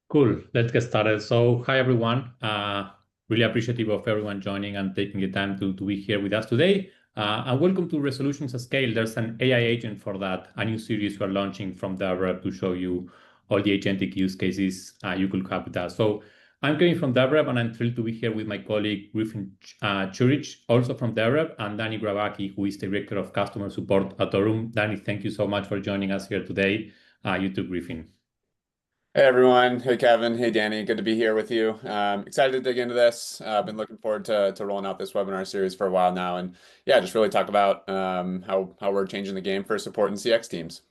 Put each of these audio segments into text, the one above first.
Cool. Let's get started. So, hi everyone. Really appreciative of everyone joining and taking the time to be here with us today. And welcome to Resolutions at Scale. There's an AI agent for that, a new series we're launching from DevRev to show you all the agentic use cases you could have with us. So, I'm Kevin from DevRev, and I'm thrilled to be here with my colleague Griffin Churich, also from DevRev, and Danny Gravaki, who is Director of Customer Support at Aurum. Danny, thank you so much for joining us here today. You too, Griffin. Hey everyone. Hey Kevin. Hey Danny. Good to be here with you. Excited to dig into this. I've been looking forward to rolling out this webinar series for a while now, and yeah, just really talk about how we're changing the game for support and CX teams.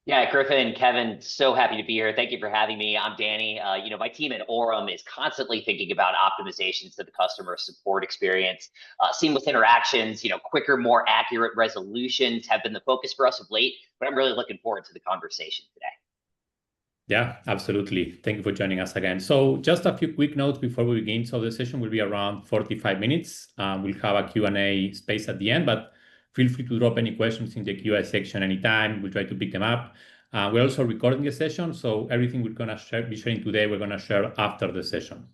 Yeah, Griffin, Kevin, so happy to be here. Thank you for having me. I'm Danny. My team at Aurum is constantly thinking about optimizations to the customer support experience. Seamless interactions, quicker, more accurate resolutions have been the focus for us of late, but I'm really looking forward to the conversation today. Yeah, absolutely. Thank you for joining us again. So just a few quick notes before we begin. So the session will be around 45 minutes. We'll have a Q&A space at the end, but feel free to drop any questions in the Q&A section anytime. We'll try to pick them up. We're also recording the session, so everything we're going to be sharing today, we're going to share after the session.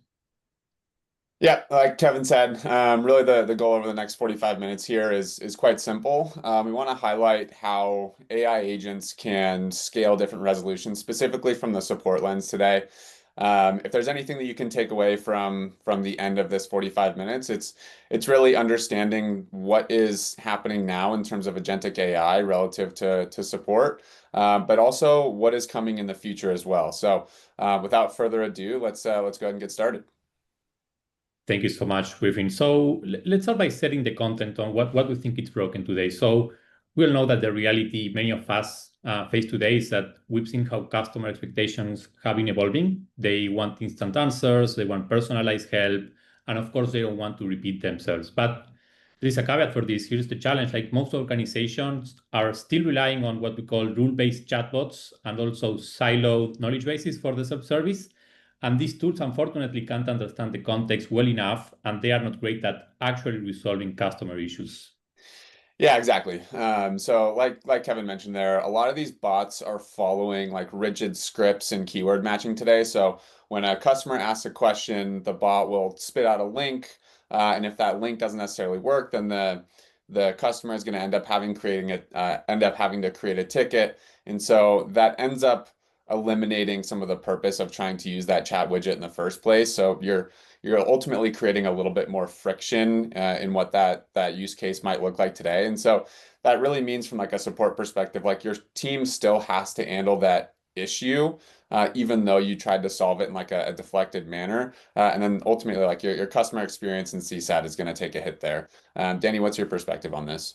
Yeah, like Kevin said, really the goal over the next 45 minutes here is quite simple. We want to highlight how AI agents can scale different resolutions, specifically from the support lens today. If there's anything that you can take away from the end of this 45 minutes, it's really understanding what is happening now in terms of agentic AI relative to support, but also what is coming in the future as well. So without further ado, let's go ahead and get started. Thank you so much, Griffin. So let's start by setting the content on what we think is broken today. So we'll know that the reality many of us face today is that we've seen how customer expectations have been evolving. They want instant answers, they want personalized help, and of course, they don't want to repeat themselves. But there's a caveat for this. Here's the challenge. Like most organizations are still relying on what we call rule-based chatbots and also siloed knowledge bases for the self-service. And these tools, unfortunately, can't understand the context well enough, and they are not great at actually resolving customer issues. Yeah, exactly. So like Kevin mentioned there, a lot of these bots are following like rigid scripts and keyword matching today. So when a customer asks a question, the bot will spit out a link, and if that link doesn't necessarily work, then the customer is going to end up having to create a ticket, and so that ends up eliminating some of the purpose of trying to use that chat widget in the first place. So you're ultimately creating a little bit more friction in what that use case might look like today. And so that really means from like a support perspective, like your team still has to handle that issue, even though you tried to solve it in like a deflected manner. And then ultimately, like your customer experience and CSAT is going to take a hit there. Danny, what's your perspective on this?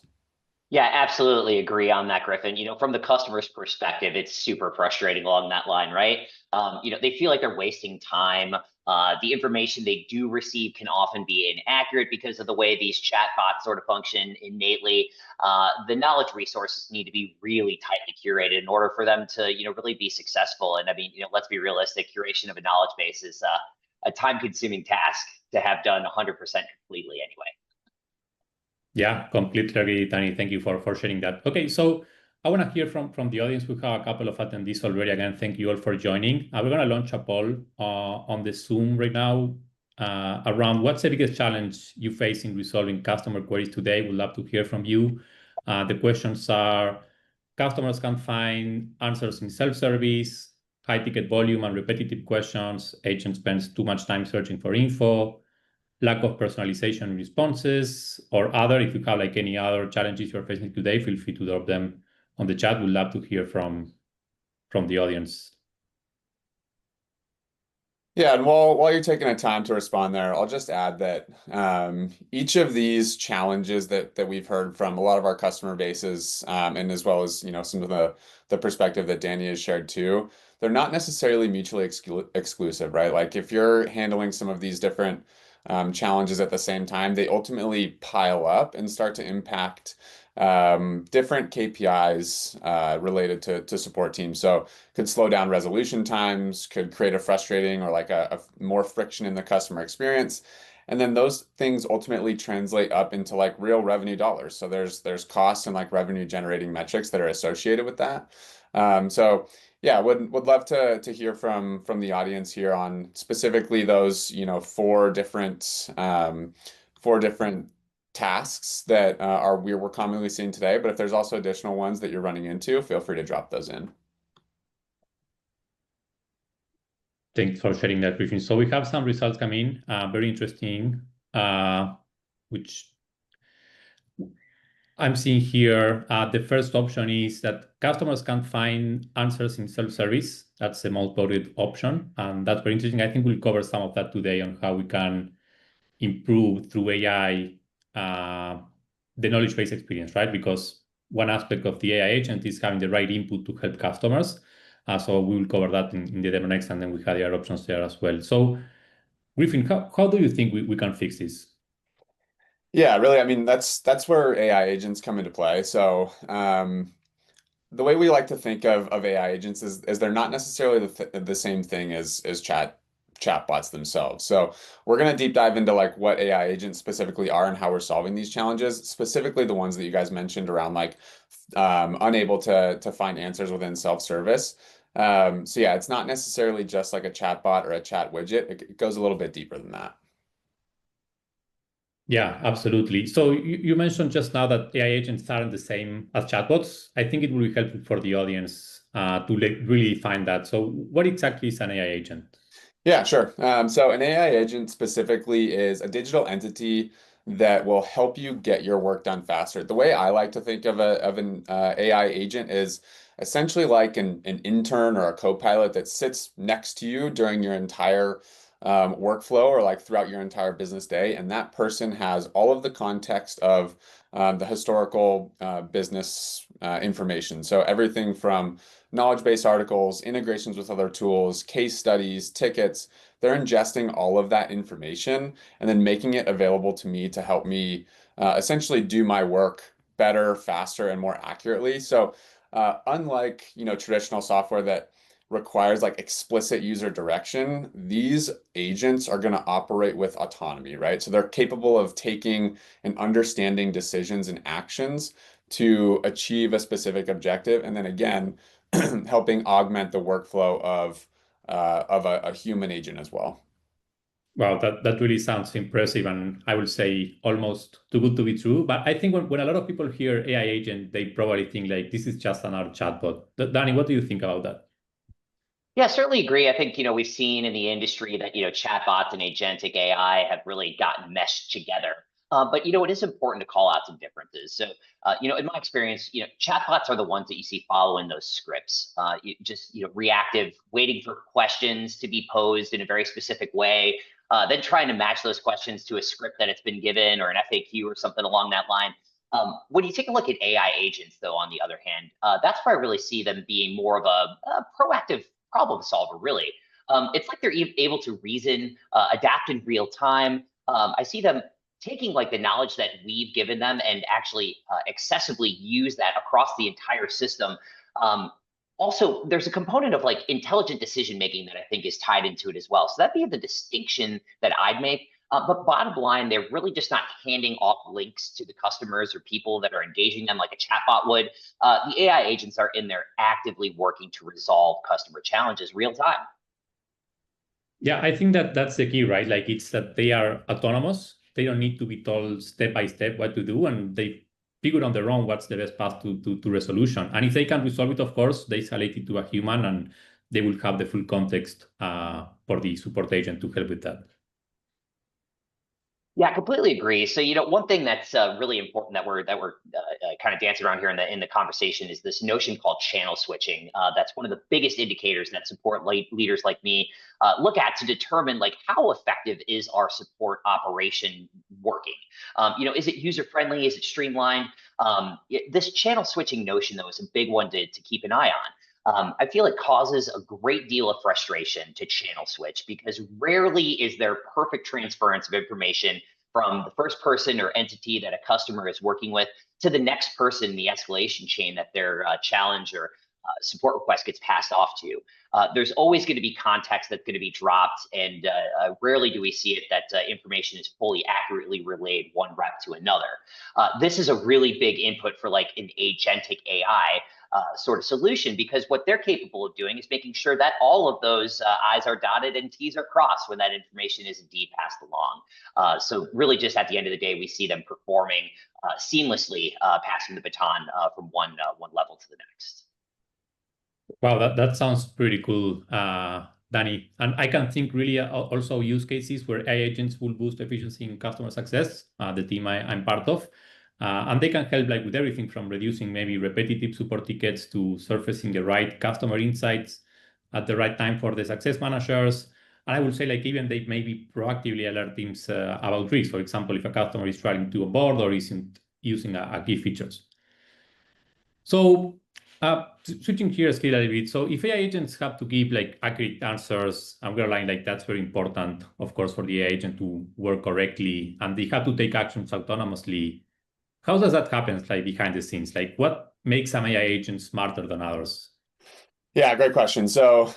Yeah, absolutely agree on that, Griffin. From the customer's perspective, it's super frustrating along that line, right? They feel like they're wasting time. The information they do receive can often be inaccurate because of the way these chatbots sort of function innately. The knowledge resources need to be really tightly curated in order for them to, really be successful. And I mean, let's be realistic, curation of a knowledge base is a time-consuming task to have done 100% completely anyway. Yeah, completely agree, Danny. Thank you for sharing that. Okay, so I want to hear from the audience. We have a couple of attendees already. Again, thank you all for joining. We're going to launch a poll on the Zoom right now around what's the biggest challenge you face in resolving customer queries today. We'd love to hear from you. The questions are: customers can't find answers in self-service, high ticket volume and repetitive questions, agent spends too much time searching for info, lack of personalization in responses, or other. If you have like any other challenges you're facing today, feel free to drop them on the chat. We'd love to hear from the audience. Yeah, and while you're taking a time to respond there, I'll just add that each of these challenges that we've heard from a lot of our customer bases, and as well as some of the perspective that Danny has shared too, they're not necessarily mutually exclusive, right? Like if you're handling some of these different challenges at the same time, they ultimately pile up and start to impact different KPIs related to support teams. So could slow down resolution times, could create a frustrating or like a more friction in the customer experience. And then those things ultimately translate up into like real revenue dollars. So there's costs and like revenue generating metrics that are associated with that. So yeah, would love to hear from the audience here on specifically those, you know, four different tasks that we're commonly seeing today. But if there's also additional ones that you're running into, feel free to drop those in. Thanks for sharing that briefing. So we have some results coming, very interesting, which I'm seeing here. The first option is that customers can find answers in self-service. That's the most voted option, and that's very interesting. I think we'll cover some of that today on how we can improve through AI the knowledge-based experience, right? Because one aspect of the AI agent is having the right input to help customers. So we will cover that in the demo next, and then we have the other options there as well. So Griffin, how do you think we can fix this? Yeah, really, I mean, that's where AI agents come into play. So the way we like to think of AI agents is they're not necessarily the same thing as chatbots themselves. So we're going to deep dive into like what AI agents specifically are and how we're solving these challenges, specifically the ones that you guys mentioned around like unable to find answers within self-service. So yeah, it's not necessarily just like a chatbot or a chat widget. It goes a little bit deeper than that. Yeah, absolutely. So you mentioned just now that AI agents aren't the same as chatbots. I think it will be helpful for the audience to really find that. So what exactly is an AI agent? Yeah, sure. So an AI agent specifically is a digital entity that will help you get your work done faster. The way I like to think of an AI agent is essentially like an intern or a co-pilot that sits next to you during your entire workflow or like throughout your entire business day. And that person has all of the context of the historical business information. So everything from knowledge-based articles, integrations with other tools, case studies, tickets. They're ingesting all of that information and then making it available to me to help me essentially do my work better, faster, and more accurately. So unlike, you know, traditional software that requires like explicit user direction, these agents are going to operate with autonomy, right? So they're capable of taking and understanding decisions and actions to achieve a specific objective. And then again, helping augment the workflow of a human agent as well. Wow, that really sounds impressive, and I would say almost too good to be true. But I think when a lot of people hear AI agent, they probably think like this is just another chatbot. Danny, what do you think about that? Yeah, certainly agree. I think, we've seen in the industry that, chatbots and agentic AI have really gotten meshed together. But, it is important to call out some differences. So, in my experience, chatbots are the ones that you see following those scripts. Just, reactive, waiting for questions to be posed in a very specific way, then trying to match those questions to a script that it's been given or an FAQ or something along that line. When you take a look at AI agents, though, on the other hand, that's where I really see them being more of a proactive problem solver, really. It's like they're able to reason, adapt in real time. I see them taking like the knowledge that we've given them and actually accessibly use that across the entire system. Also, there's a component of like intelligent decision making that I think is tied into it as well. So that'd be the distinction that I'd make. But bottom line, they're really just not handing off links to the customers or people that are engaging them like a chatbot would. The AI agents are in there actively working to resolve customer challenges real time. Yeah, I think that's the key, right? Like it's that they are autonomous. They don't need to be told step by step what to do, and they figure on their own what's the best path to resolution. And if they can resolve it, of course, they escalate it to a human, and they will have the full context for the support agent to help with that. Yeah, I completely agree. So, one thing that's really important that we're kind of dancing around here in the conversation is this notion called channel switching. That's one of the biggest indicators that support leaders like me look at to determine like how effective is our support operation working. Is it user friendly? Is it streamlined? This channel switching notion, though, is a big one to keep an eye on. I feel it causes a great deal of frustration to channel switch because rarely is there perfect transference of information from the first person or entity that a customer is working with to the next person in the escalation chain that their challenge or support request gets passed off to. There's always going to be context that's going to be dropped, and rarely do we see it that information is fully accurately relayed one rep to another. This is a really big input for like an agentic AI sort of solution, because what they're capable of doing is making sure that all of those I's are dotted and T's are crossed when that information is indeed passed along. So really just at the end of the day, we see them performing seamlessly, passing the baton from one level to the next. Wow, that sounds pretty cool, Danny. And I can think really also use cases where AI agents will boost efficiency in customer success, the team I'm part of. And they can help like with everything from reducing maybe repetitive support tickets to surfacing the right customer insights at the right time for the success managers. And I would say like even they maybe proactively alert teams about risks. For example, if a customer is trying to onboard or isn't using a key features. So switching gears here a little bit. So if AI agents have to give like accurate answers, and we're like that's very important, of course, for the AI agent to work correctly, and they have to take actions autonomously. How does that happen, like behind the scenes? Like what makes an AI agent smarter than others? Yeah, great question. So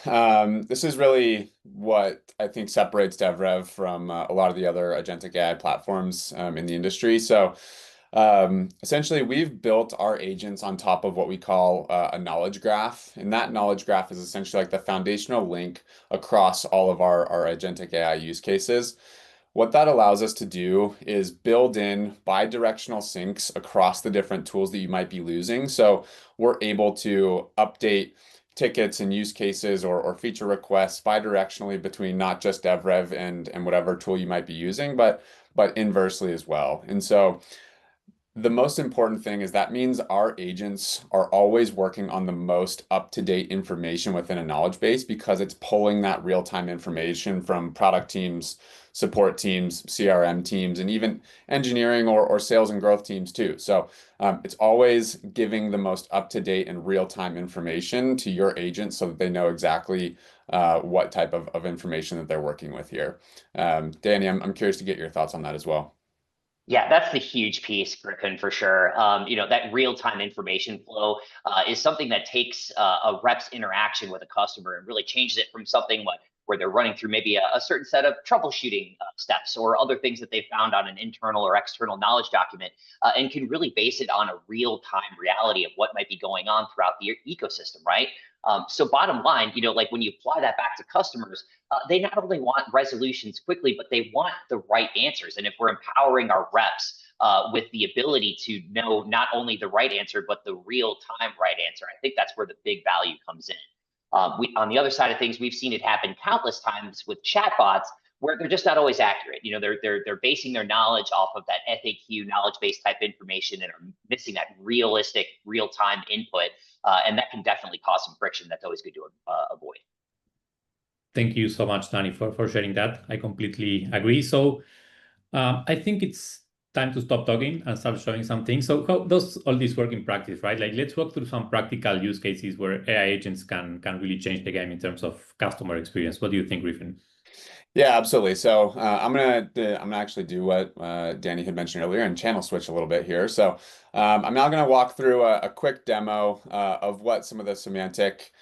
this is really what I think separates DevRev from a lot of the other agentic AI platforms in the industry. So essentially, we've built our agents on top of what we call a knowledge graph. And that knowledge graph is essentially like the foundational link across all of our agentic AI use cases. What that allows us to do is build in bi-directional syncs across the different tools that you might be using. So we're able to update tickets and use cases or feature requests bi-directionally between not just DevRev and whatever tool you might be using, but inversely as well. And so the most important thing is that means our agents are always working on the most up-to-date information within a knowledge base, because it's pulling that real-time information from product teams, support teams, CRM teams, and even engineering or sales and growth teams too. So it's always giving the most up-to-date and real-time information to your agents so that they know exactly what type of information that they're working with here. Danny, I'm curious to get your thoughts on that as well. Yeah, that's the huge piece, Griffin, for sure. That real-time information flow is something that takes a rep's interaction with a customer and really changes it from something where they're running through maybe a certain set of troubleshooting steps or other things that they found on an internal or external knowledge document, and can really base it on a real-time reality of what might be going on throughout the ecosystem, right? So bottom line, like when you apply that back to customers, they not only want resolutions quickly, but they want the right answers. And if we're empowering our reps with the ability to know not only the right answer, but the real-time right answer, I think that's where the big value comes in. On the other side of things, we've seen it happen countless times with chatbots where they're just not always accurate. They're basing their knowledge off of that FAQ knowledge-based type information and are missing that realistic real-time input. And that can definitely cause some friction that's always good to avoid. Thank you so much, Danny, for sharing that. I completely agree. So I think it's time to stop talking and start showing some things. So how does all this work in practice, right? Like let's walk through some practical use cases where AI agents can really change the game in terms of customer experience. What do you think, Griffin? Yeah, absolutely. So I'm gonna actually do what Danny had mentioned earlier and channel switch a little bit here. So I'm now gonna walk through a quick demo of what some of the semantic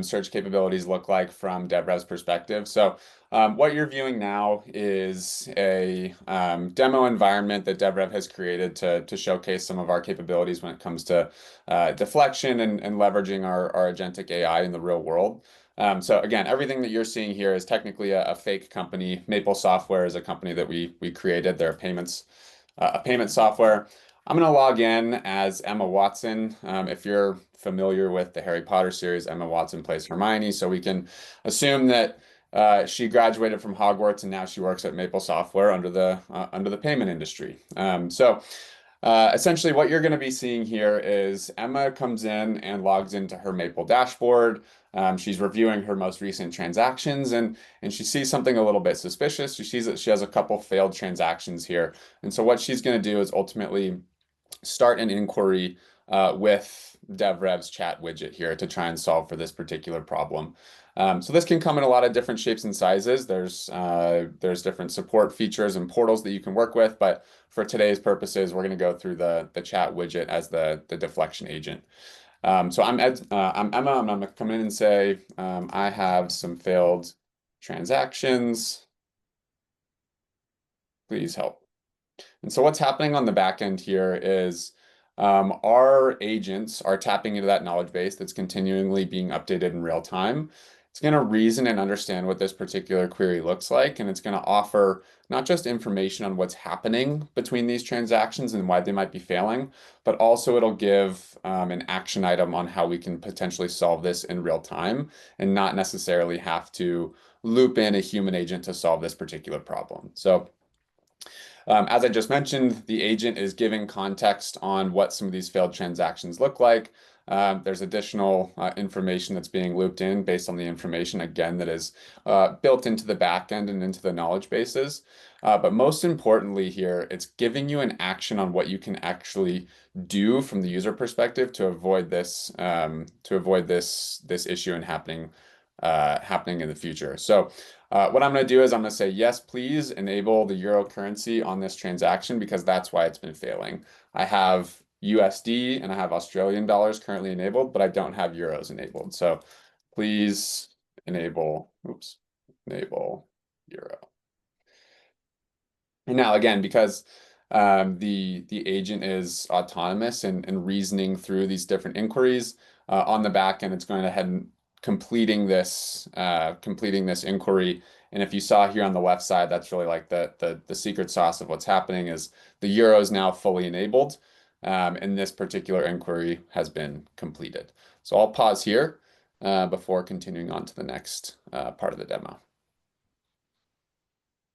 search capabilities look like from DevRev's perspective. So what you're viewing now is a demo environment that DevRev has created to showcase some of our capabilities when it comes to deflection and leveraging our agentic AI in the real world. So again, everything that you're seeing here is technically a fake company. Maple Software is a company that we created. They're a payment software. I'm going to log in as Emma Watson. If you're familiar with the Harry Potter series, Emma Watson plays Hermione, so we can assume that she graduated from Hogwarts and now she works at Maple Software under the payment industry. Essentially, what you're going to be seeing here is Emma comes in and logs into her Maple dashboard. She's reviewing her most recent transactions and she sees something a little bit suspicious. She sees that she has a couple failed transactions here. And so what she's going to do is ultimately start an inquiry with DevRev's chat widget here to try and solve for this particular problem. So this can come in a lot of different shapes and sizes. There's different support features and portals that you can work with, but for today's purposes, we're going to go through the chat widget as the deflection agent. So I'm Emma, and I'm gonna come in and say, I have some failed transactions. Please help. And so what's happening on the back end here is our agents are tapping into that knowledge base that's continually being updated in real time. It's going to reason and understand what this particular query looks like, and it's going to offer not just information on what's happening between these transactions and why they might be failing, but also it'll give an action item on how we can potentially solve this in real time and not necessarily have to loop in a human agent to solve this particular problem. So as I just mentioned, the agent is giving context on what some of these failed transactions look like. There's additional information that's being looped in based on the information, again, that is built into the backend and into the knowledge bases. But most importantly here, it's giving you an action on what you can actually do from the user perspective to avoid this this issue and happening in the future. So what I'm going to do is I'm going to say, yes, please enable the euro currency on this transaction because that's why it's been failing. I have USD and I have Australian dollars currently enabled, but I don't have euros enabled. So please enable euro. And now again, because the agent is autonomous and reasoning through these different inquiries on the back end, it's going ahead and completing this inquiry. And if you saw here on the left side, that's really like the secret sauce of what's happening is the euro is now fully enabled, and this particular inquiry has been completed. So I'll pause here before continuing on to the next part of the demo.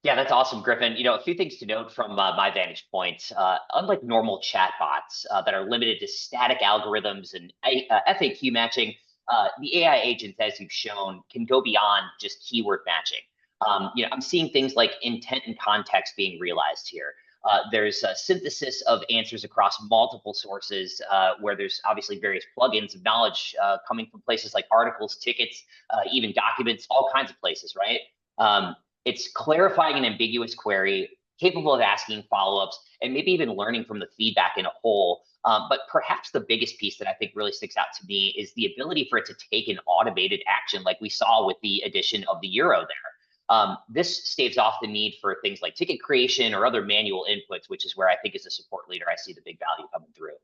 Yeah, that's awesome, Griffin. A few things to note from my vantage point. Unlike normal chatbots that are limited to static algorithms and FAQ matching, the AI agents, as you've shown, can go beyond just keyword matching. I'm seeing things like intent and context being realized here. There's a synthesis of answers across multiple sources where there's obviously various plugins of knowledge coming from places like articles, tickets, even documents, all kinds of places, right? It's clarifying an ambiguous query, capable of asking follow-ups, and maybe even learning from the feedback in a whole. But perhaps the biggest piece that I think really sticks out to me is the ability for it to take an automated action like we saw with the addition of the euro there. This staves off the need for things like ticket creation or other manual inputs, which is where I think as a support leader, I see the big value coming through.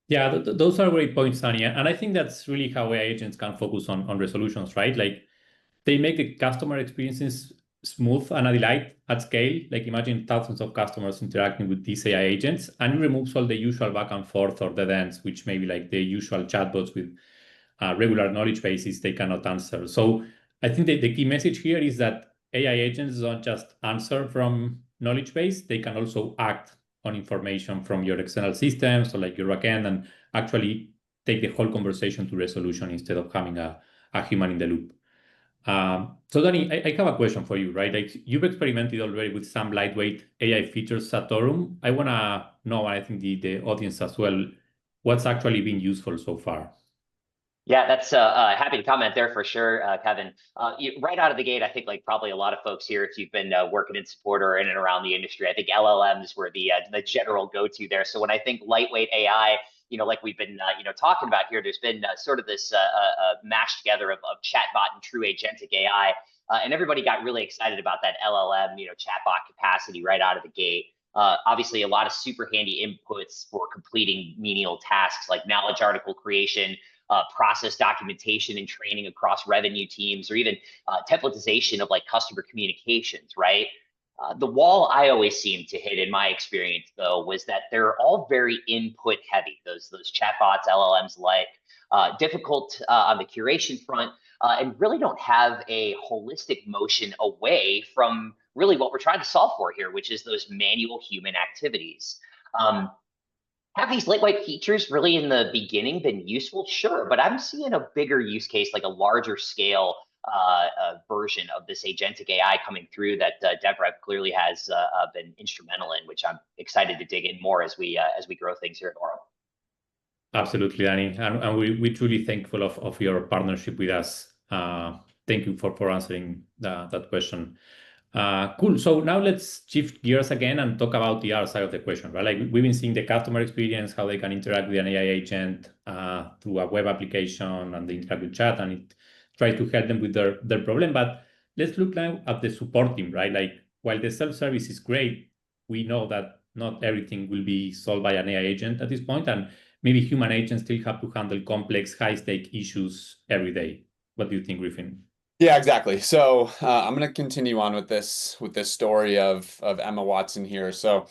Yeah, those are great points, Sunny. And I think that's really how AI agents can focus on resolutions, right? Like they make the customer experiences smooth and a delight at scale. Like imagine thousands of customers interacting with these AI agents, and it removes all the usual back and forth or dead ends, which maybe like the usual chatbots with regular knowledge bases they cannot answer. So I think the key message here is that AI agents don't just answer from knowledge base, they can also act on information from your external systems, so like your backend, and actually take the whole conversation to resolution instead of having a human in the loop. So Danny, I have a question for you, right? Like you've experimented already with some lightweight AI features at Aurum. I want to know, and I think the audience as well, what's actually been useful so far. Yeah, that's happy to comment there for sure, Kevin. Right out of the gate, I think like probably a lot of folks here, if you've been working in support or in and around the industry, I think LLMs were the general go-to there. So when I think lightweight AI, like we've been talking about here, there's been sort of this mash together of chatbot and true agentic AI, and everybody got really excited about that LLM chatbot capacity right out of the gate. Obviously, a lot of super handy inputs for completing menial tasks like knowledge article creation, process documentation and training across revenue teams, or even templatization of like customer communications, right? The wall I always seem to hit in my experience, though, was that they're all very input heavy. Those chatbots, LLMs, like difficult on the curation front, and really don't have a holistic motion away from really what we're trying to solve for here, which is those manual human activities. Have these lightweight features really in the beginning been useful? Sure, but I'm seeing a bigger use case, like a larger scale version of this agentic AI coming through that DevRev clearly has been instrumental in, which I'm excited to dig in more as we grow things here at Aurum. Absolutely, Danny, and we're truly thankful of your partnership with us. Thank you for answering that question. Cool. So now let's shift gears again and talk about the other side of the question, right? Like we've been seeing the customer experience, how they can interact with an AI agent through a web application and the interactive chat, and it tries to help them with their problem. But let's look now at the support team, right? Like while the self-service is great, we know that not everything will be solved by an AI agent at this point, and maybe human agents still have to handle complex, high-stake issues every day. What do you think, Griffin? Yeah, exactly. So I'm going to continue on with this story of Emma Watson here. So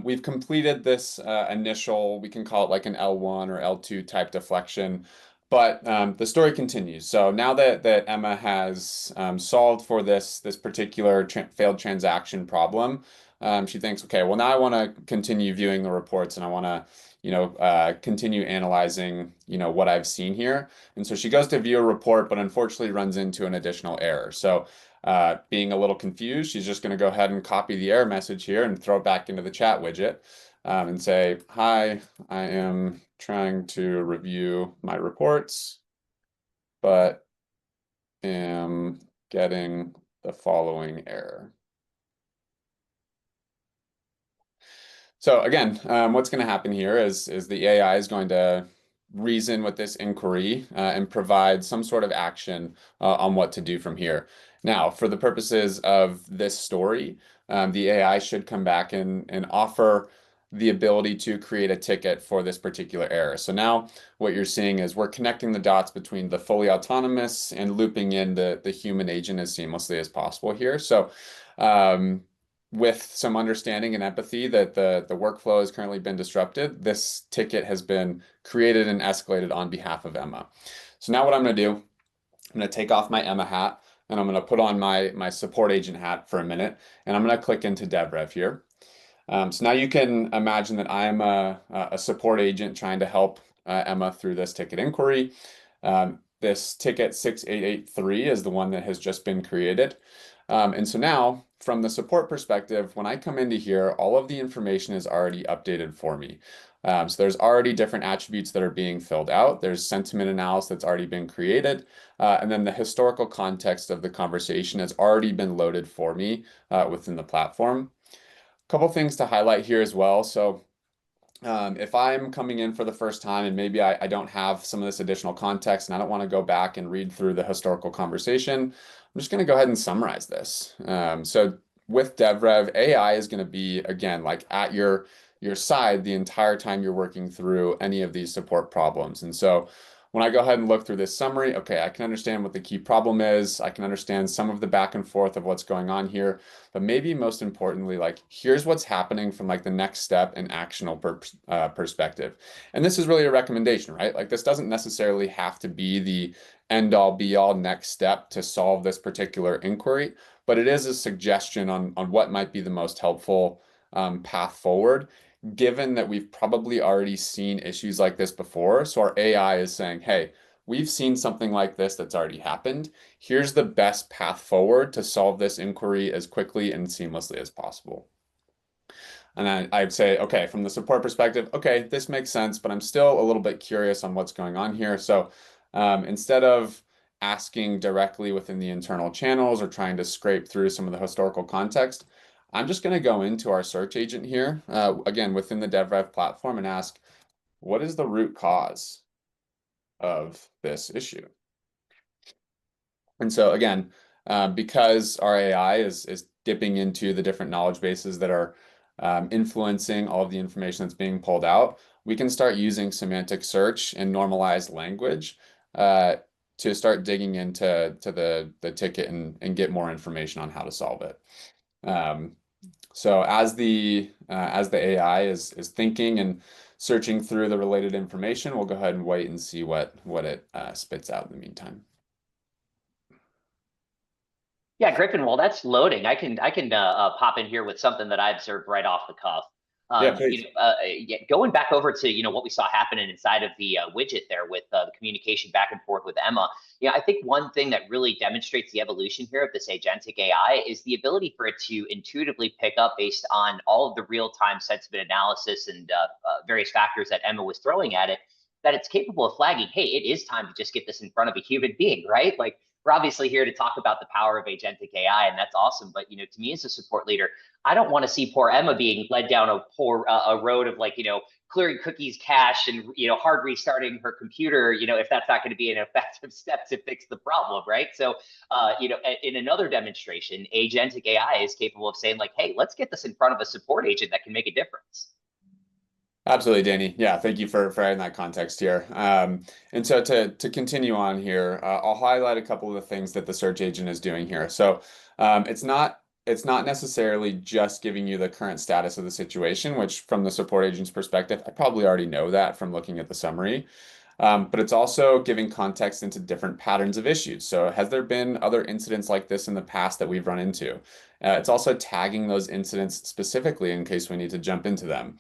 we've completed this initial, we can call it like an L1 or L2 type deflection, but the story continues. So now that Emma has solved for this particular failed transaction problem, she thinks, okay, well now I want to continue viewing the reports and I want to continue analyzing, what I've seen here. And so she goes to view a report, but unfortunately runs into an additional error. So being a little confused, she's just going to go ahead and copy the error message here and throw it back into the chat widget and say, hi, I am trying to review my reports, but am getting the following error. So again, what's going to happen here is the AI is going to reason with this inquiry and provide some sort of action on what to do from here. Now, for the purposes of this story, the AI should come back and offer the ability to create a ticket for this particular error. So now what you're seeing is we're connecting the dots between the fully autonomous and looping in the human agent as seamlessly as possible here. So with some understanding and empathy that the workflow has currently been disrupted, this ticket has been created and escalated on behalf of Emma. So now what I'm going to do, I'm going to take off my Emma hat and I'm going to put on my support agent hat for a minute, and I'm going to click into DevRev here. So now you can imagine that I am a support agent trying to help Emma through this ticket inquiry. This ticket 6883 is the one that has just been created. And so now, from the support perspective, when I come into here, all of the information is already updated for me. So there's already different attributes that are being filled out. There's sentiment analysis that's already been created. And then the historical context of the conversation has already been loaded for me within the platform. A couple things to highlight here as well. So if I'm coming in for the first time and maybe I don't have some of this additional context and I don't want to go back and read through the historical conversation, I'm just going to go ahead and summarize this. So with DevRev, AI is going to be, again, like at your side the entire time you're working through any of these support problems. And so when I go ahead and look through this summary, okay, I can understand what the key problem is. I can understand some of the back and forth of what's going on here, but maybe most importantly, like here's what's happening from like the next step and actionable perspective. And this is really a recommendation, right? Like this doesn't necessarily have to be the end all be all next step to solve this particular inquiry, but it is a suggestion on what might be the most helpful path forward, given that we've probably already seen issues like this before. So our AI is saying, hey, we've seen something like this that's already happened. Here's the best path forward to solve this inquiry as quickly and seamlessly as possible. And I'd say, okay, from the support perspective, okay, this makes sense, but I'm still a little bit curious on what's going on here. So instead of asking directly within the internal channels or trying to scrape through some of the historical context, I'm just going to go into our search agent here, again, within the DevRev platform, and ask, what is the root cause of this issue? And so again, because our AI is dipping into the different knowledge bases that are influencing all of the information that's being pulled out, we can start using semantic search and normalized language to start digging into the ticket and get more information on how to solve it. So as the AI is thinking and searching through the related information, we'll go ahead and wait and see what it spits out in the meantime. Yeah, Griffin, while that's loading, I can pop in here with something that I observed right off the cuff. Yeah, please. Going back over to what we saw happening inside of the widget there with the communication back and forth with Emma. I think one thing that really demonstrates the evolution here of this agentic AI is the ability for it to intuitively pick up based on all of the real-time sentiment analysis and various factors that Emma was throwing at it, that it's capable of flagging, hey, it is time to just get this in front of a human being, right? Like we're obviously here to talk about the power of agentic AI, and that's awesome. But to me as a support leader, I don't want to see poor Emma being led down a road of clearing cookies cache and hard restarting her computer, if that's not going to be an effective step to fix the problem, right? So in another demonstration, agentic AI is capable of saying like, hey, let's get this in front of a support agent that can make a difference. Absolutely, Danny. Yeah, thank you for adding that context here. And so to continue on here, I'll highlight a couple of the things that the search agent is doing here. So it's not necessarily just giving you the current status of the situation, which from the support agent's perspective, I probably already know that from looking at the summary. But it's also giving context into different patterns of issues. So has there been other incidents like this in the past that we've run into? It's also tagging those incidents specifically in case we need to jump into them.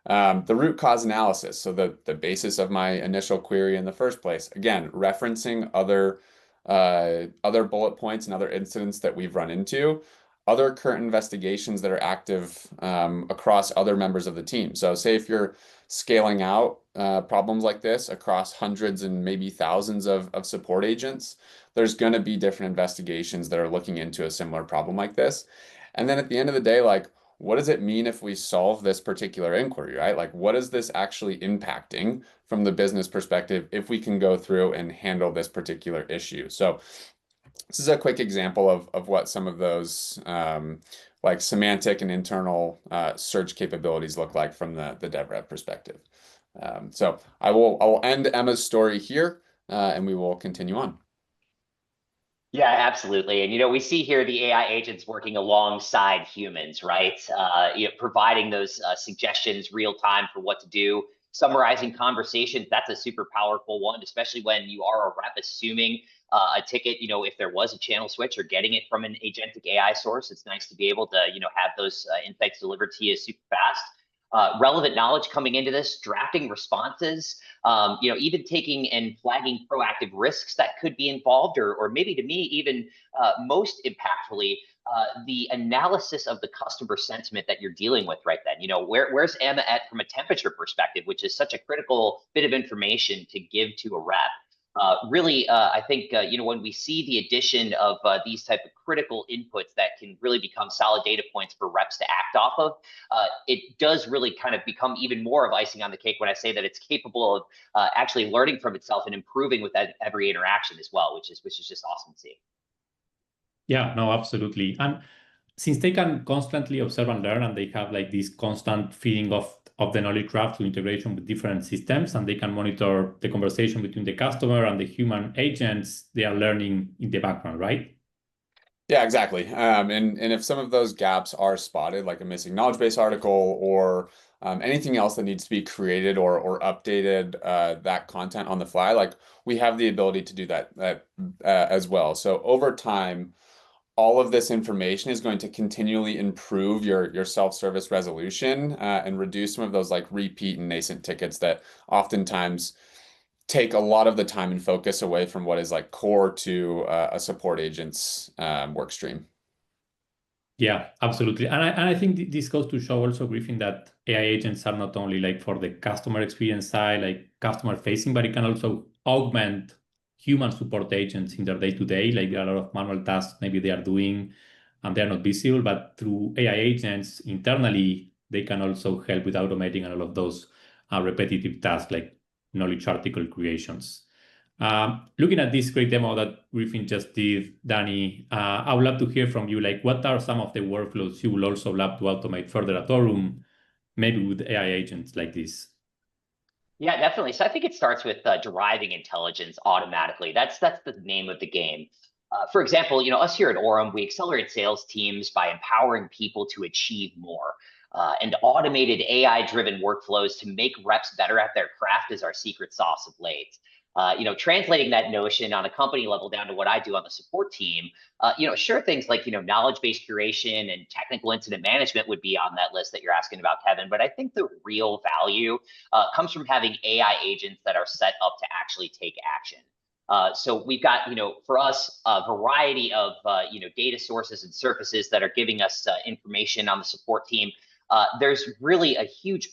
The root cause analysis, so the basis of my initial query in the first place. Again, referencing other bullet points and other incidents that we've run into, other current investigations that are active across other members of the team. So say if you're scaling out problems like this across hundreds and maybe thousands of support agents, there's going to be different investigations that are looking into a similar problem like this. And then at the end of the day, like, what does it mean if we solve this particular inquiry, right? Like, what is this actually impacting from the business perspective if we can go through and handle this particular issue? So this is a quick example of what some of those like semantic and internal search capabilities look like from the DevRev perspective. So I will end Emma's story here and we will continue on. Yeah, absolutely. And we see here the AI agents working alongside humans, right? Providing those suggestions real time for what to do, summarizing conversations. That's a super powerful one, especially when you are a rep assuming a ticket. If there was a channel switch or getting it from an agentic AI source, it's nice to be able to have those insights delivered to you super fast. Relevant knowledge coming into this, drafting responses, even taking and flagging proactive risks that could be involved, or maybe to me, even most impactfully, the analysis of the customer sentiment that you're dealing with right then. Where's Emma at from a temperature perspective, which is such a critical bit of information to give to a rep. Really, I think, when we see the addition of these type of critical inputs that can really become solid data points for reps to act off of, it does really kind of become even more of icing on the cake when I say that it's capable of actually learning from itself and improving with every interaction as well, which is just awesome to see. Yeah, no, absolutely. And since they can constantly observe and learn, and they have like this constant feeding of the knowledge graph to integration with different systems, and they can monitor the conversation between the customer and the human agents, they are learning in the background, right? Yeah, exactly. And if some of those gaps are spotted, like a missing knowledge base article or anything else that needs to be created or updated, that content on the fly, like we have the ability to do that as well. So over time, all of this information is going to continually improve your self-service resolution and reduce some of those like repeat and nascent tickets that oftentimes take a lot of the time and focus away from what is like core to a support agent's work stream. Yeah, absolutely. And I think this goes to show also, Griffin, that AI agents are not only like for the customer experience side, like customer facing, but it can also augment human support agents in their day-to-day. Like there are a lot of manual tasks maybe they are doing and they're not visible, but through AI agents internally, they can also help with automating all of those repetitive tasks like knowledge article creations. Looking at this great demo that Griffin just did, Danny, I would love to hear from you, like what are some of the workflows you will also love to automate further at Aurum, maybe with AI agents like this? Yeah, definitely. So I think it starts with deriving intelligence automatically. That's the name of the game. For example, us here at Aurum, we accelerate sales teams by empowering people to achieve more. And automated AI-driven workflows to make reps better at their craft is our secret sauce of late. Translating that notion on a company level down to what I do on the support team, sure, things like, knowledge-based curation and technical incident management would be on that list that you're asking about, Kevin. But I think the real value comes from having AI agents that are set up to actually take action. So we've got, for us, a variety of, data sources and surfaces that are giving us information on the support team. There's really a huge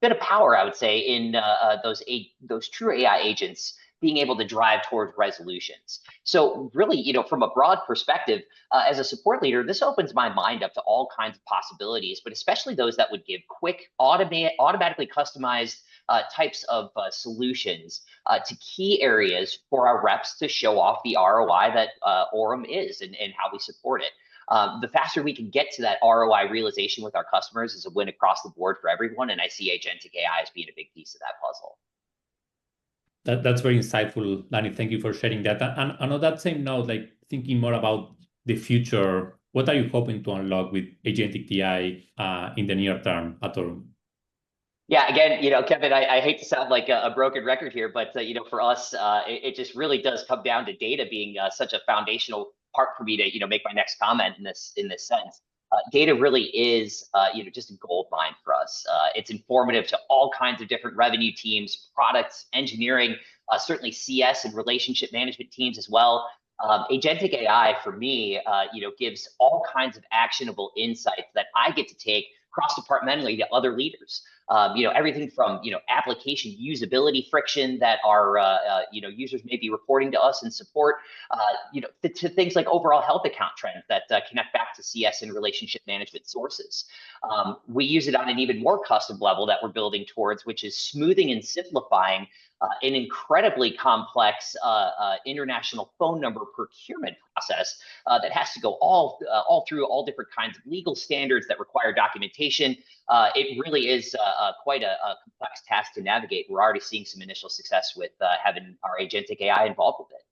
bit of power, I would say, in those true AI agents being able to drive towards resolutions. So really, from a broad perspective, as a support leader, this opens my mind up to all kinds of possibilities, but especially those that would give quick, automatically customized types of solutions to key areas for our reps to show off the ROI that Orem is and how we support it. The faster we can get to that ROI realization with our customers is a win across the board for everyone, and I see agentic AI as being a big piece of that puzzle. That's very insightful, Danny. Thank you for sharing that. And on that same note, like thinking more about the future, what are you hoping to unlock with agentic AI in the near term at Orem? Yeah, again, Kevin, I hate to sound like a broken record here, but for us, it just really does come down to data being such a foundational part for me to make my next comment in this sense. Data really is just a gold mine for us. It's informative to all kinds of different revenue teams, products, engineering, certainly CS and relationship management teams as well. Agentic AI for me, gives all kinds of actionable insights that I get to take cross-departmentally to other leaders. Everything from application usability friction that our users may be reporting to us in support, to things like overall health account trends that connect back to CS and relationship management sources. We use it on an even more custom level that we're building towards, which is smoothing and simplifying an incredibly complex international phone number procurement process that has to go all through all different kinds of legal standards that require documentation. It really is quite a complex task to navigate. We're already seeing some initial success with having our agentic AI involved with it.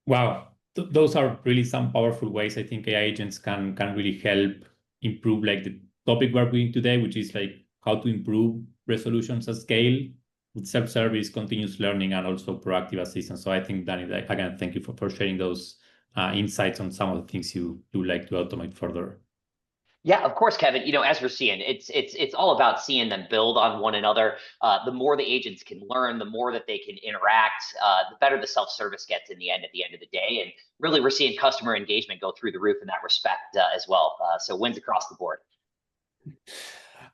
Wow, those are really some powerful ways I think AI agents can really help improve like the topic we're doing today, which is like how to improve resolutions at scale with self-service, continuous learning, and also proactive assistance. So I think, Danny, again, thank you for sharing those insights on some of the things you like to automate further. Yeah, of course, Kevin. As we're seeing, it's all about seeing them build on one another. The more the agents can learn, the more that they can interact, the better the self-service gets at the end of the day. And really, we're seeing customer engagement go through the roof in that respect as well. So wins across the board.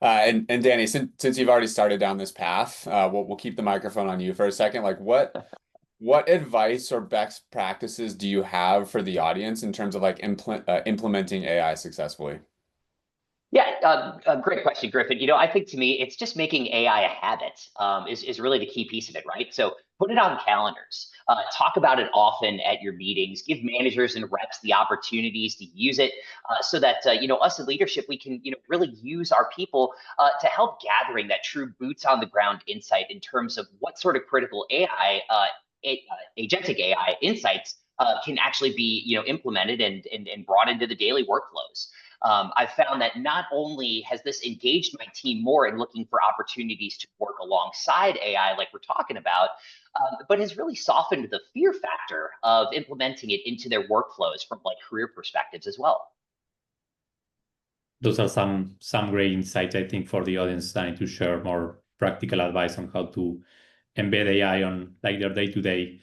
And Danny, since you've already started down this path, we'll keep the microphone on you for a second. Like what advice or best practices do you have for the audience in terms of like implementing AI successfully? Yeah, great question, Griffin. I think to me, it's just making AI a habit is really the key piece of it, right? So put it on calendars, talk about it often at your meetings, give managers and reps the opportunities to use it so that, us in leadership, we can, really use our people to help gathering that true boots on the ground insight in terms of what sort of critical AI, agentic AI insights can actually be, implemented and brought into the daily workflows. I've found that not only has this engaged my team more in looking for opportunities to work alongside AI like we're talking about, but has really softened the fear factor of implementing it into their workflows from like career perspectives as well. Those are some great insights, I think, for the audience trying to share more practical advice on how to embed AI on like their day-to-day.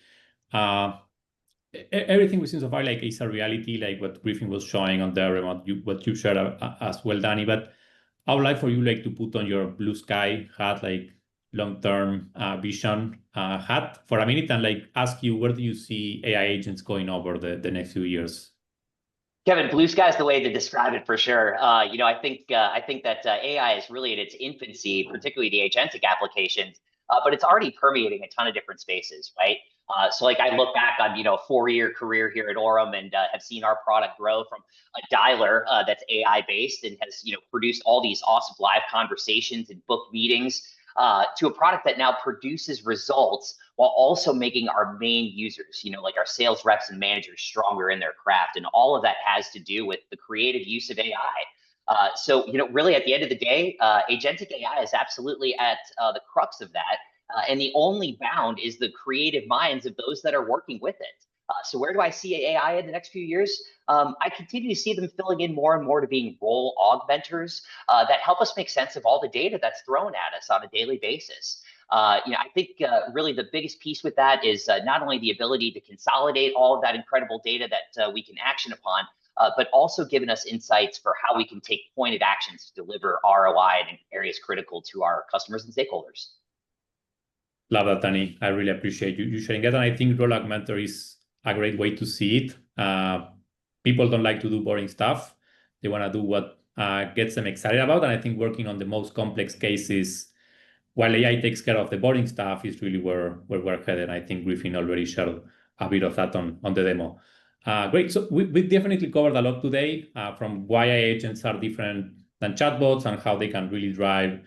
Everything we see so far like is a reality, like what Griffin was showing on there and what you shared as well, Danny. But I would like for you like to put on your blue sky hat, like long-term vision hat for a minute and like ask you, where do you see AI agents going over the next few years? Kevin, blue sky is the way to describe it for sure. I think that AI is really in its infancy, particularly the agentic applications, but it's already permeating a ton of different spaces, right? So like I look back on, a 4-year career here at Orem and have seen our product grow from a dialer that's AI based and has, produced all these awesome live conversations and booked meetings to a product that now produces results while also making our main users, like our sales reps and managers stronger in their craft. And all of that has to do with the creative use of AI. So, really at the end of the day, agentic AI is absolutely at the crux of that. And the only bound is the creative minds of those that are working with it. So where do I see AI in the next few years? I continue to see them filling in more and more to being role augmenters that help us make sense of all the data that's thrown at us on a daily basis. I think really the biggest piece with that is not only the ability to consolidate all of that incredible data that we can action upon, but also giving us insights for how we can take pointed actions to deliver ROI in areas critical to our customers and stakeholders. Love that, Danny. I really appreciate you sharing that. And I think Role Augmenter is a great way to see it. People don't like to do boring stuff. They want to do what gets them excited about. And I think working on the most complex cases while AI takes care of the boring stuff is really where we're headed. I think Griffin already shared a bit of that on the demo. Great. So we definitely covered a lot today from why AI agents are different than chatbots and how they can really drive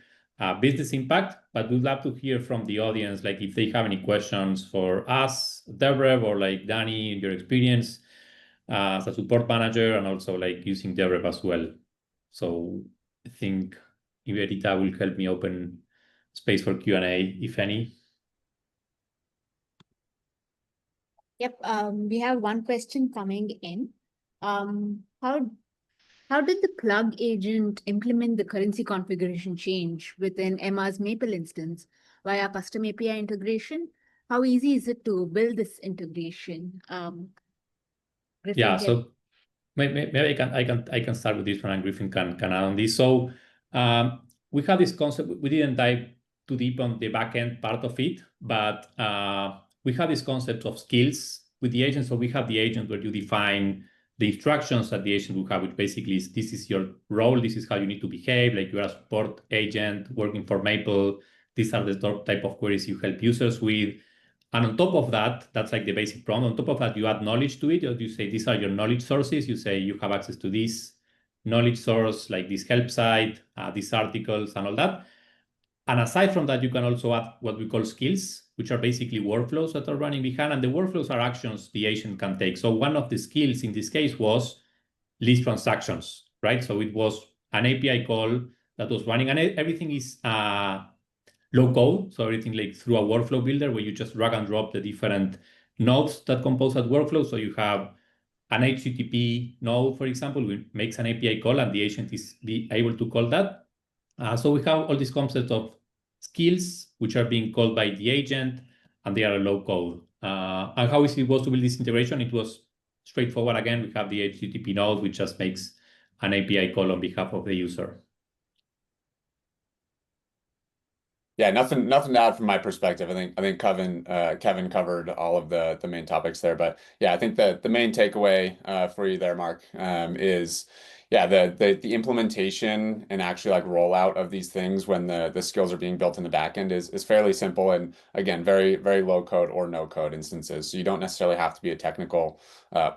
business impact. But we'd love to hear from the audience, like if they have any questions for us, DevRev, or like Danny, in your experience as a support manager, and also like using DevRev as well. So I think Iberita will help me open space for Q&A, if any. Yep, we have one question coming in. How did the plug agent implement the currency configuration change within Emma's Maple instance via custom API integration? How easy is it to build this integration? Griffin, Yeah, so maybe I can start with this one, and Griffin can add on this. So we have this concept. We didn't dive too deep on the backend part of it, but we have this concept of skills with the agent. So we have the agent where you define the instructions that the agent will have, which basically is this is your role, this is how you need to behave, like you're a support agent working for Maple. These are the type of queries you help users with. And on top of that, that's like the basic prompt. On top of that, you add knowledge to it. You say, these are your knowledge sources. You say you have access to this knowledge source, like this help site, these articles and all that. And aside from that, you can also add what we call skills, which are basically workflows that are running behind. And the workflows are actions the agent can take. So one of the skills in this case was list transactions, right? So it was an API call that was running, and everything is low code. So everything like through a workflow builder where you just drag and drop the different nodes that compose that workflow. So you have an HTTP node, for example, which makes an API call, and the agent is able to call that. So we have all these concepts of skills, which are being called by the agent, and they are low code. And how easy it was to build this integration? It was straightforward. Again, we have the HTTP node, which just makes an API call on behalf of the user. Yeah, nothing to add from my perspective. I think Kevin covered all of the main topics there. But yeah, I think that the main takeaway for you there, Mark, is yeah, the implementation and actually like rollout of these things when the skills are being built in the back end is fairly simple, and again, very, very low code or no code instances. So you don't necessarily have to be a technical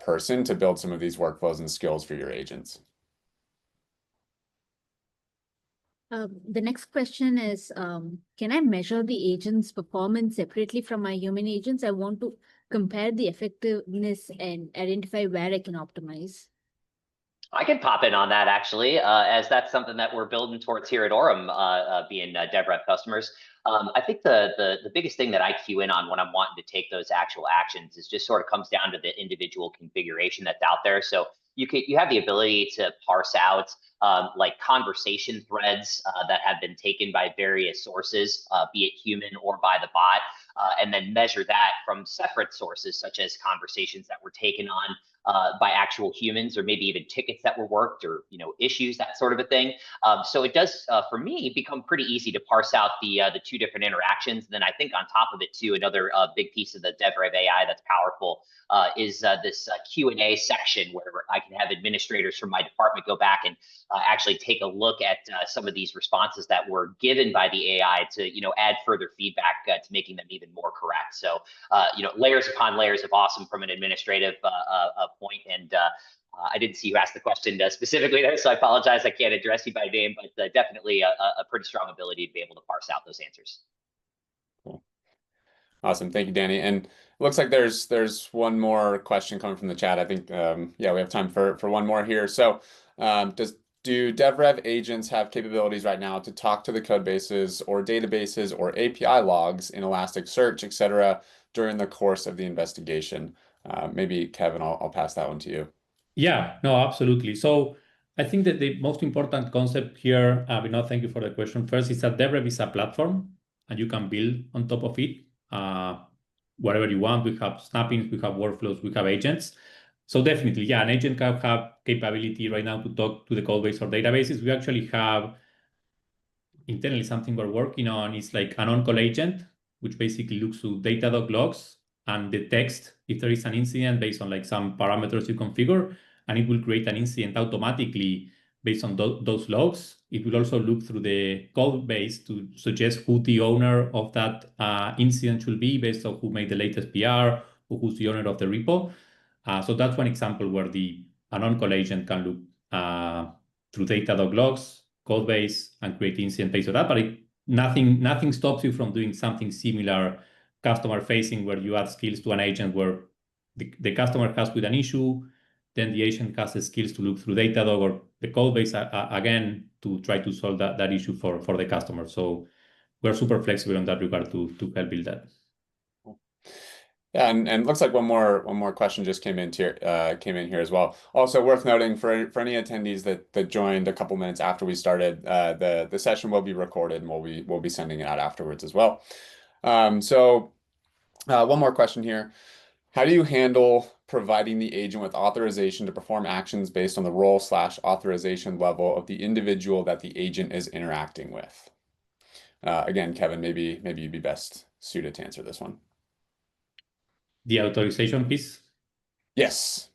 person to build some of these workflows and skills for your agents. The next question is, can I measure the agent's performance separately from my human agents? I want to compare the effectiveness and identify where I can optimize. I can pop in on that actually, as that's something that we're building towards here at Aurum, being DevRev customers. I think the biggest thing that I cue in on when I'm wanting to take those actual actions is just sort of comes down to the individual configuration that's out there. So you have the ability to parse out like conversation threads that have been taken by various sources, be it human or by the bot, and then measure that from separate sources, such as conversations that were taken on by actual humans, or maybe even tickets that were worked, or issues, that sort of a thing. So it does, for me, become pretty easy to parse out the two different interactions. And then I think on top of it too, another big piece of the DevRev AI that's powerful is this Q&A section where I can have administrators from my department go back and actually take a look at some of these responses that were given by the AI to add further feedback to making them even more correct. So layers upon layers of awesome from an administrative point. And I didn't see you ask the question specifically there, so I apologize. I can't address you by name, but definitely a pretty strong ability to be able to parse out those answers. Cool. Awesome. Thank you, Danny. And it looks like there's one more question coming from the chat. I think, yeah, we have time for one more here. So do DevRev agents have capabilities right now to talk to the code bases or databases or API logs in Elasticsearch, et cetera, during the course of the investigation? Maybe Kevin, I'll pass that one to you. Yeah, no, absolutely. So I think that the most important concept here, Vinod, thank you for the question. First is that DevRev is a platform and you can build on top of it whatever you want. We have snappings, we have workflows, we have agents. So definitely, yeah, an agent can have capability right now to talk to the code base or databases. We actually have internally something we're working on is like an on-call agent which basically looks to Datadog logs and detects if there is an incident based on like some parameters you configure, and it will create an incident automatically based on those logs. It will also look through the code base to suggest who the owner of that incident should be based on who made the latest PR or who's the owner of the repo. So that's one example where an on-call agent can look through Datadog logs, code base, and create incident based on that. But nothing stops you from doing something similar customer facing, where you add skills to an agent where the customer has with an issue, then the agent has the skills to look through Datadog or the code base again to try to solve that issue for the customer. So we're super flexible in that regard to help build that. Yeah, and looks like one more question just came in here as well. Also worth noting for any attendees that joined a couple minutes after we started, the session will be recorded and we'll be sending it out afterwards as well. So one more question here. How do you handle providing the agent with authorization to perform actions based on the role/authorization level of the individual that the agent is interacting with? Again, Kevin, maybe you'd be best suited to answer this one. The authorization piece? Yes.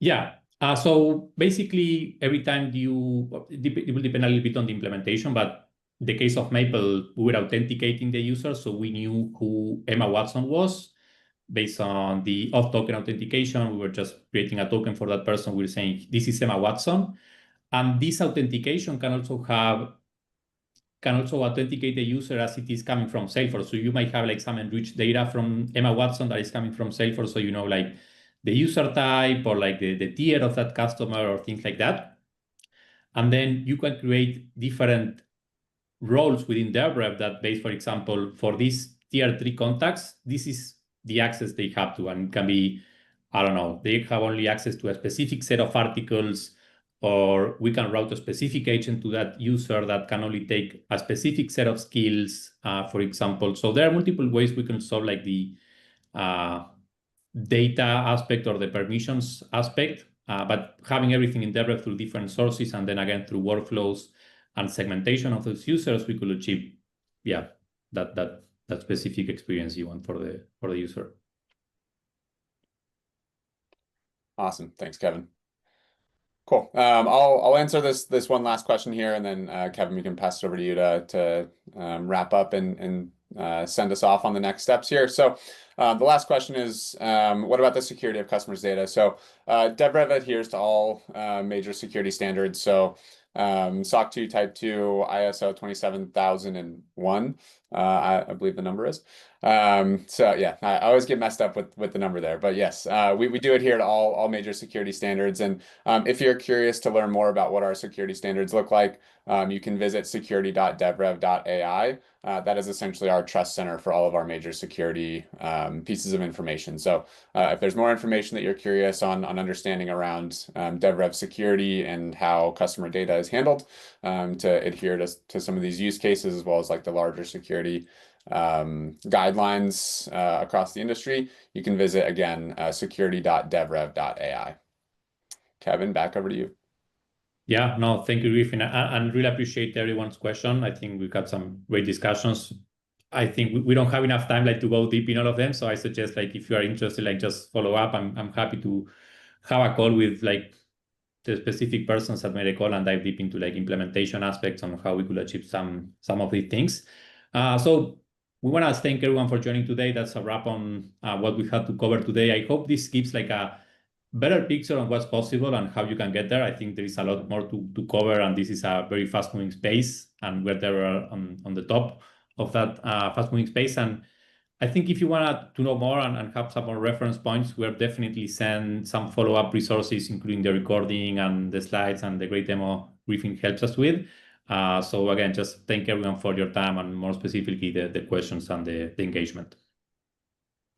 Yeah. So basically, every time it will depend a little bit on the implementation, but in the case of Maple, we were authenticating the user, so we knew who Emma Watson was based on the off-token authentication. We were just creating a token for that person. We were saying, this is Emma Watson. And this authentication can also authenticate the user as it is coming from Salesforce. So you might have like some enriched data from Emma Watson that is coming from Salesforce. So you know like the user type or like the tier of that customer or things like that. And then you can create different roles within DevRev that base, for example, for these tier 3 contacts, this is the access they have to. And it can be, I don't know, they have only access to a specific set of articles, or we can route a specific agent to that user that can only take a specific set of skills, for example. So there are multiple ways we can solve like the data aspect or the permissions aspect, but having everything in DevRev through different sources and then again through workflows and segmentation of those users, we could achieve, that specific experience you want for the user. Awesome. Thanks, Kevin. Cool. I'll answer this one last question here, and then Kevin, we can pass it over to you to wrap up and send us off on the next steps here. So the last question is, what about the security of customers' data? So DevRev adheres to all major security standards. So SOC 2 Type 2, ISO 27001, I believe the number is. So yeah, I always get messed up with the number there, but yes, we do adhere to all major security standards. And if you're curious to learn more about what our security standards look like, you can visit security.devrev.ai. That is essentially our trust center for all of our major security pieces of information. So if there's more information that you're curious on understanding around DevRev security and how customer data is handled to adhere to some of these use cases, as well as like the larger security guidelines across the industry, you can visit again security.devrev.ai. Kevin, back over to you. Yeah, no, thank you, Griffin. And really appreciate everyone's question. I think we've got some great discussions. I think we don't have enough time like to go deep in all of them. So I suggest like if you are interested, like just follow up. I'm happy to have a call with like the specific persons that made a call and dive deep into like implementation aspects on how we could achieve some of these things. So we want to thank everyone for joining today. That's a wrap on what we had to cover today. I hope this gives like a better picture on what's possible and how you can get there. I think there is a lot more to cover, and this is a very fast-moving space, and we're there on the top of that fast-moving space. And I think if you want to know more and have some more reference points, we're definitely send some follow-up resources, including the recording and the slides and the great demo Griffin helps us with. So again, just thank everyone for your time and more specifically the questions and the engagement.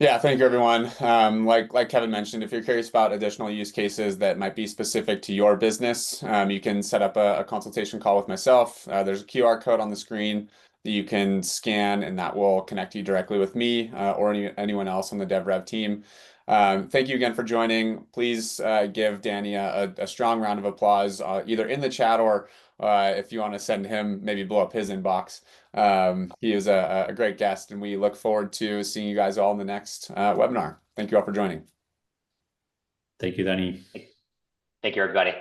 Yeah, thank you, everyone. Like Kevin mentioned, if you're curious about additional use cases that might be specific to your business, you can set up a consultation call with myself. There's a QR code on the screen that you can scan, and that will connect you directly with me or anyone else on the DevRev team. Thank you again for joining. Please give Danny a strong round of applause, either in the chat or if you want to send him, maybe blow up his inbox. He is a great guest, and we look forward to seeing you guys all in the next webinar. Thank you all for joining. Thank you, Danny. Thank you, everybody.